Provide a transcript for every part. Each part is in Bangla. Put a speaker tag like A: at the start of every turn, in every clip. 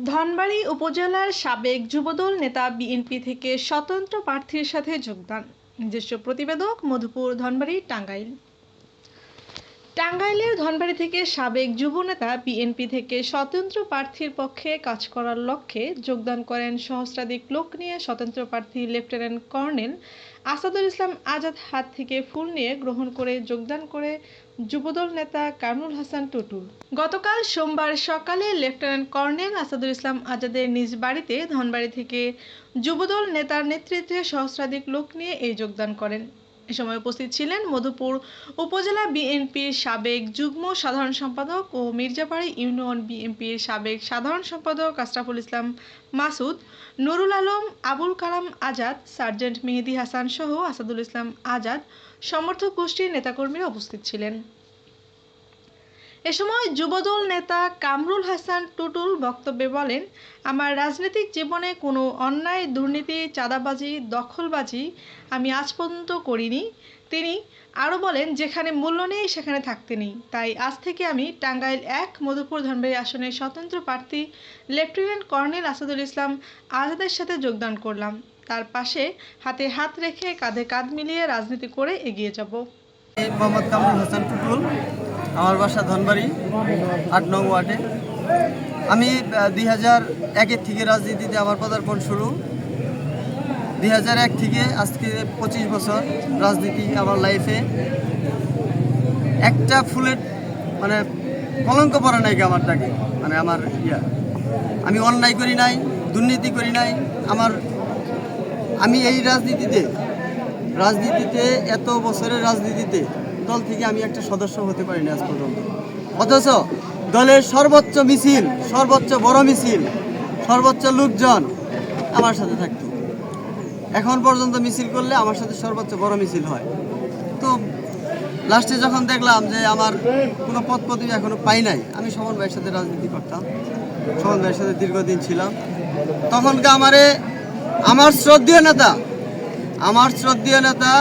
A: ধনবাড়ী উপজেলার সাবেক যুবদল নেতা বিএনপি থেকে স্বতন্ত্র প্রার্থীর সাথে যোগদান। নিজস্ব প্রতিবেদক মধুপুর, ধনবাড়ী, টাঙ্গাইল। টাঙ্গাইলের ধনবাড়ী থেকে সাবেক যুবনেতা বিএনপি থেকে স্বতন্ত্র প্রার্থীর পক্ষে কাজ করার লক্ষ্যে যোগদান করেন সহস্রাধিক লোক নিয়ে স্বতন্ত্র প্রার্থী লেফটেন্যান্ট কর্নেল আসাদুল ইসলাম আজাদ। হাত থেকে ফুল নিয়ে গ্রহণ করে যোগদান করে যুবদল নেতা কামরুল হাসান টুটুল। গতকাল সোমবার সকালে লেফটেন্যান্ট কর্নেল আসাদুল ইসলাম আজাদের নিজ বাড়িতে ধনবাড়ী থেকে যুবদল নেতার নেতৃত্বে সহস্রাধিক লোক নিয়ে এই যোগদান করেন। এ সময় উপস্থিত ছিলেন মধুপুর উপজেলা বিএনপির সাবেক যুগ্ম সাধারণ সম্পাদক ও মির্জাপাড়ি ইউনিয়ন বিএনপির সাবেক সাধারণ সম্পাদক আশরাফুল ইসলাম মাসুদ, নুরুল আলম, আবুল কালাম আজাদ, সার্জেন্ট মেহেদী হাসান সহ আসাদুল ইসলাম আজাদ সমর্থক গোষ্ঠীর নেতাকর্মীরা উপস্থিত ছিলেন। এ সময় যুবদল নেতা কামরুল হাসান টুটুল বক্তব্যে বলেন, আমার রাজনৈতিক জীবনে কোনো অন্যায়, দুর্নীতি, চাঁদাবাজি, দখলবাজি আমি আজ পর্যন্ত করিনি। তিনি আরও বলেন, যেখানে মূল্য নেই সেখানে থাকতে নেই। তাই আজ থেকে আমি টাঙ্গাইল ১ মধুপুর ধনবাড়ী আসনের স্বতন্ত্র প্রার্থী লেফটেন্যান্ট কর্নেল আসাদুল ইসলাম আজাদের সাথে যোগদান করলাম। তার পাশে হাতে হাত রেখে কাঁধে কাঁধ মিলিয়ে রাজনীতি করে এগিয়ে যাব।
B: মোহাম্মদ কামরুল হাসান টুটুল, আমার বাসা ধনবাড়ী ৮ নং ওয়ার্ডে। আমি ২০০১ থেকে রাজনীতিতে আমার পদার্পণ শুরু। ২০০১ থেকে আজকে ২৫ বছর রাজনীতি আমার লাইফে। একটা ফুলের মানে কলঙ্ক পড়ে নাই আমার তাকে, মানে আমার আমি অন্যায় করি নাই, দুর্নীতি করি নাই। আমি এই রাজনীতিতে এত বছরের রাজনীতিতে দল থেকে আমি একটা সদস্য হতে পারিনি আজ পর্যন্ত। অথচ দলের সর্বোচ্চ মিছিল, সর্বোচ্চ বড় মিছিল, সর্বোচ্চ লোকজন আমার সাথে থাকতো। এখন পর্যন্ত মিছিল করলে আমার সাথে সর্বোচ্চ বড় মিছিল হয়। তো লাস্টে যখন দেখলাম যে আমার কোনো পদ পদবি এখনো পাই নাই, আমি সমন ভাইয়ের সাথে রাজনীতি করতাম, সমন ভাইয়ের সাথে দীর্ঘদিন ছিলাম। তখনকে আমার শ্রদ্ধেয় নেতা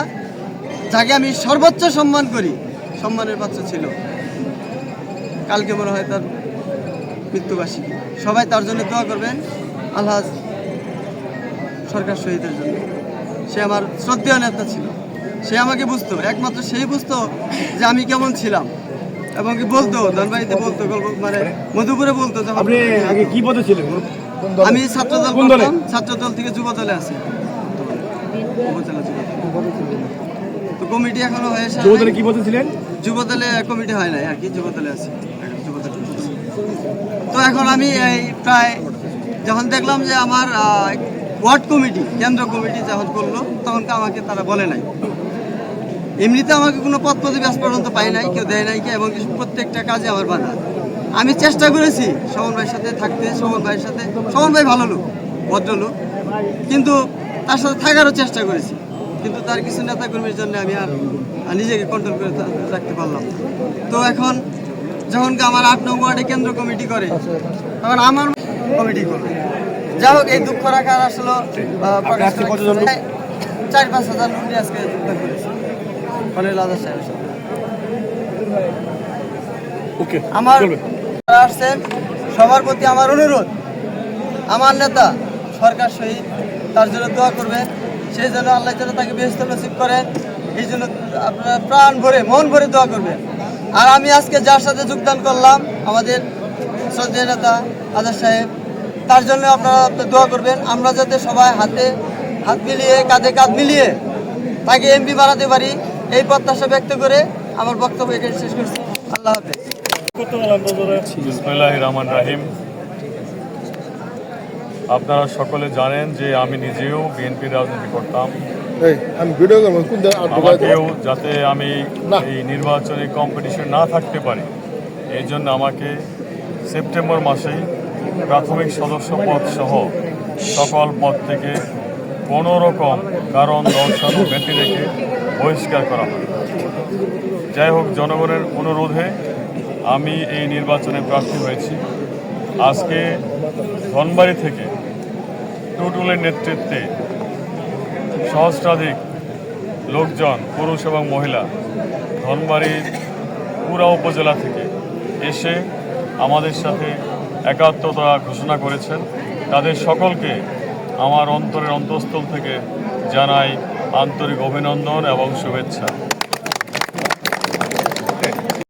B: যাকে আমি সর্বোচ্চ সম্মান করি, সম্মানের পাত্র ছিল। কালকে মনে হয় তার মৃত্যুবার্ষিকী। সবাই তার জন্য দোয়া করবেন, আলহাজ সরকার শহীদের জন্য। সে আমার শ্রদ্ধেয় নেতা ছিল। সে আমাকে বুঝতো, একমাত্র সেই বুঝতো যে আমি কেমন ছিলাম, এবং কি বলতো, ধনবাড়িতে বলতো, মানে মধুপুরে বলতো।
C: আপনি আগে কি পদে ছিলেন?
B: আমি ছাত্রদল থেকে যুবদলে আছি, উপজেলা যুবদল। তো কমিটি এখনো হয়েছে।
C: যুবদলে কি পদে ছিলেন?
B: যুবদলে কমিটি হয় নাই আর কি, যুবদলে আছি, যুবদলে। তো এখন আমি এই প্রায় যখন দেখলাম যে আমার ওয়ার্ড কমিটি, কেন্দ্র কমিটি যখন করলো, তখন আমাকে তারা বলে নাই। এমনিতে আমাকে কোনো পদ পদবি আজ পর্যন্ত পাই নাই, কেউ দেয় নাই, এবং প্রত্যেকটা কাজে আমার বাধা। আমি চেষ্টা করেছি সমন ভাইয়ের সাথে থাকতে, সমন ভাই ভালো লোক, ভদ্রলোক, কিন্তু তার সাথে থাকারও চেষ্টা করেছি। কিন্তু তার কিছু নেতাকর্মীর জন্য আমি আর নিজেকে কন্ট্রোল করে রাখতে পারলাম না। তো এখন যখন আমার ৮ নং ওয়ার্ডে কেন্দ্র কমিটি করে, তখন আমার কমিটি করবে। যাই হোক, এই দুঃখ রাখার আসলে ৪-৫ হাজার লোক নিয়ে আজকে যোগদান করেছে কর্নেল আজাদ সাহেবের সাথে। আমার আসছেন, সবার প্রতি আমার অনুরোধ, আমার নেতা সরকার শহীদ, তার জন্য দোয়া করবেন। সেই জন্য আল্লাহ যেন তাকে বেহেশত নসিব করেন, এই জন্য আপনারা প্রাণ ভরে, মন ভরে দোয়া করবেন। আর আমি আজকে যার সাথে যোগদান করলাম, আমাদের শ্রদ্ধেয় নেতা আজাদ সাহেব, তার জন্য আপনারা দোয়া করবেন। আমরা যাতে সবাই হাতে হাত মিলিয়ে, কাঁধে কাঁধ মিলিয়ে তাকে এমপি বানাতে পারি, এই প্রত্যাশা ব্যক্ত করে আমার বক্তব্য এখানে শেষ করছি। আল্লাহ হাফেজ।
D: বিসমিল্লাহির রহমানির রহিম। আপনারা সকলে জানেন যে আমি নিজেও বিএনপির রাজনীতি করতাম। আমাকেও যাতে আমি এই নির্বাচনী কম্পিটিশন না থাকতে পারি, এই জন্য আমাকে সেপ্টেম্বর মাসেই প্রাথমিক সদস্য পদ সহ সকল পদ থেকে কোনো রকম কারণ দর্শানো ব্যতি রেখে বহিষ্কার করা হয়। যাই হোক, জনগণের অনুরোধে আমি এই নির্বাচনে প্রার্থী হয়েছি। আজকে ধনবাড়ী থেকে টুটুলের নেতৃত্বে সহস্রাধিক লোকজন, পুরুষ এবং মহিলা, ধনবাড়ির পুরা উপজেলা থেকে এসে আমাদের সাথে একাত্মতা ঘোষণা করেছেন। তাদের সকলকে আমার অন্তরের অন্তঃস্থল থেকে জানাই আন্তরিক অভিনন্দন এবং শুভেচ্ছা।